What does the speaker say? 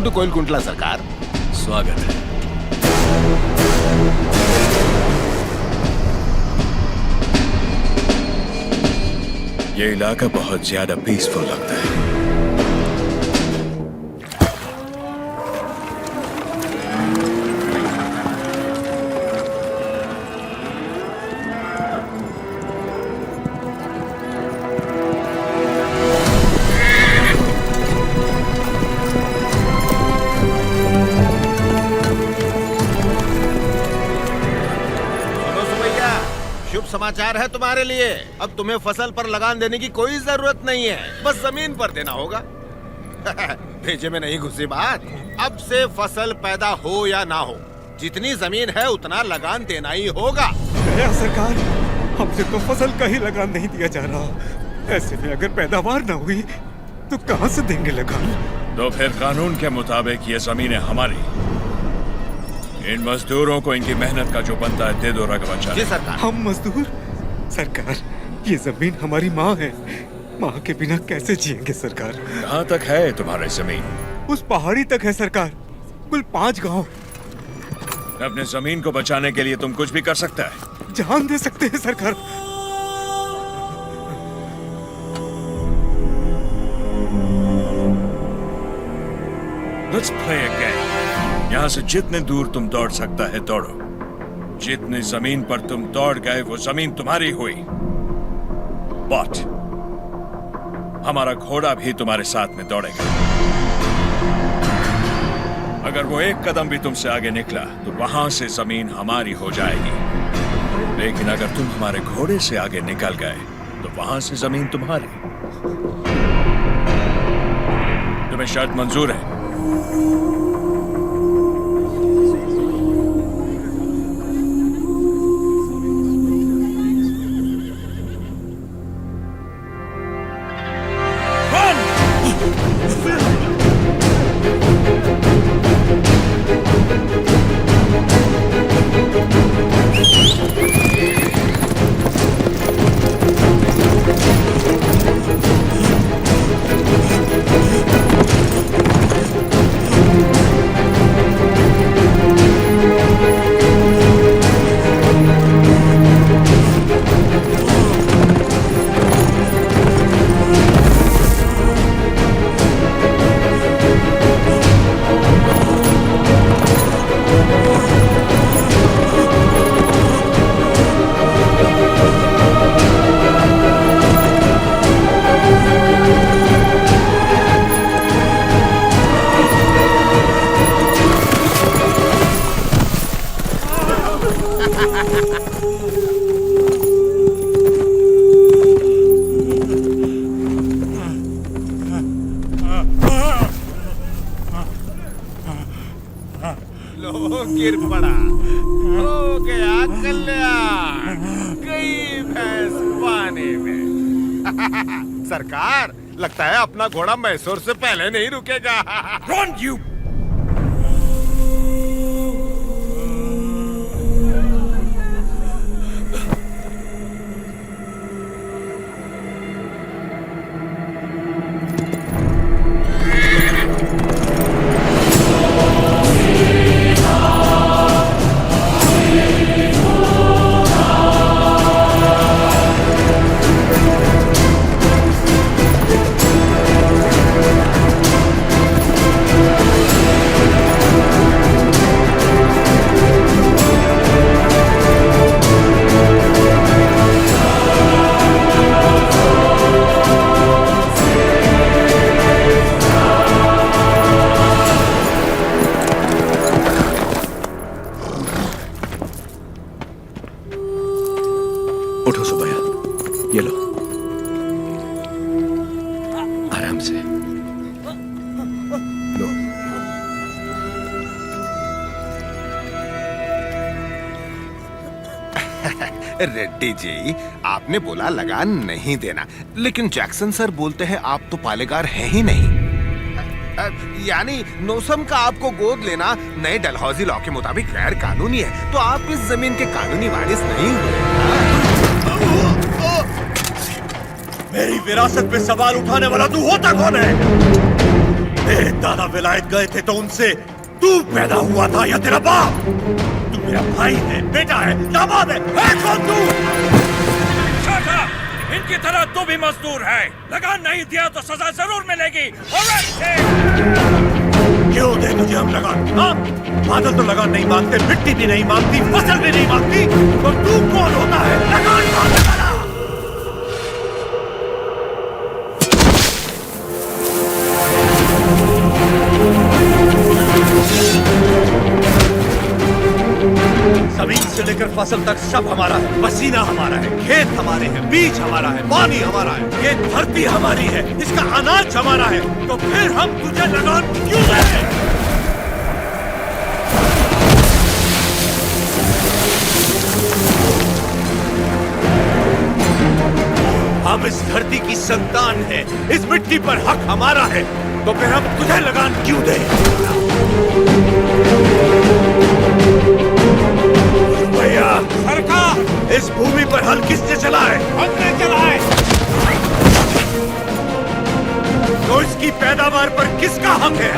To कोइलकुंटला सरकार। स्वागत है। ये इलाका बहुत ज्यादा पीसफुल लगता है। शुभ समाचार है तुम्हारे लिए। अब तुम्हें फसल पर लगान देने की कोई जरूरत नहीं है, बस जमीन पर देना होगा। भेजे में नहीं घुसी बात। अब से फसल पैदा हो या ना हो, जितनी जमीन है उतना लगान देना ही होगा। सरकार, हमसे तो फसल का ही लगान नहीं दिया जा रहा। ऐसे में अगर पैदावार न हुई तो कहां से देंगे लगान? तो फिर कानून के मुताबिक ये जमीनें हमारी। इन मजदूरों को इनकी मेहनत का जो बनता है दे दो रकबा। जी सरकार। हम मजदूर? सरकार, ये जमीन हमारी माँ है। माँ के बिना कैसे जिएंगे सरकार? कहाँ तक है तुम्हारी जमीन? उस पहाड़ी तक है सरकार, कुल 5 गांव। अपने जमीन को बचाने के लिए तुम कुछ भी कर सकता है। जान दे सकते हैं सरकार। Let's play a game. यहाँ से जितने दूर तुम दौड़ सकता है दौड़ो। जितनी जमीन पर तुम दौड़ गए वो जमीन तुम्हारी हुई। बट हमारा घोड़ा भी तुम्हारे साथ में दौड़ेगा। अगर वो एक कदम भी तुमसे आगे निकला तो वहां से जमीन हमारी हो जाएगी। लेकिन अगर तुम हमारे घोड़े से आगे निकल गए तो वहां से जमीन तुम्हारी। तुम्हें शर्त मंजूर है? गिर पड़ा, हो गया कल्याण, गई भैंस पानी में। सरकार, लगता है अपना घोड़ा मैसूर से पहले नहीं रुकेगा। Run, you! उठो सुबैया, ये लो, आराम से लो। रेड्डी जी, आपने बोला लगान नहीं देना, लेकिन जैक्सन सर बोलते हैं आप तो पालेगार हैं ही नहीं। यानी नौसम का आपको गोद लेना नए डलहौजी लॉ के मुताबिक गैर कानूनी है, तो आप इस जमीन के कानूनी वारिस नहीं हुए। मेरी विरासत पे सवाल उठाने वाला तू होता कौन है? दादा विलायत गए थे तो उनसे तू पैदा हुआ था या तेरा बाप? तू मेरा भाई है, बेटा है, दामाद है कौन तू? Shut up! इनकी तरह तू भी मजदूर है। लगान नहीं दिया तो सजा जरूर मिलेगी। क्यों दे तुझे हम लगान? हाँ? बादल तो लगान नहीं मांगते, मिट्टी भी नहीं मांगती, फसल भी नहीं मांगती, तो तू कौन होता है लगान मांगने वाला? जमीन से लेकर फसल तक सब हमारा है। पसीना हमारा है, खेत हमारे हैं, बीज हमारा है, पानी हमारा है, ये धरती हमारी है, इसका अनाज हमारा है। तो फिर हम तुझे लगान क्यों दें? हम इस धरती की संतान है, इस मिट्टी पर हक हमारा है, तो फिर हम तुझे लगान क्यों दें? भैया सरकार, इस भूमि पर हल किसने चला है? हमने चला है। तो इसकी पैदावार पर किसका हक है?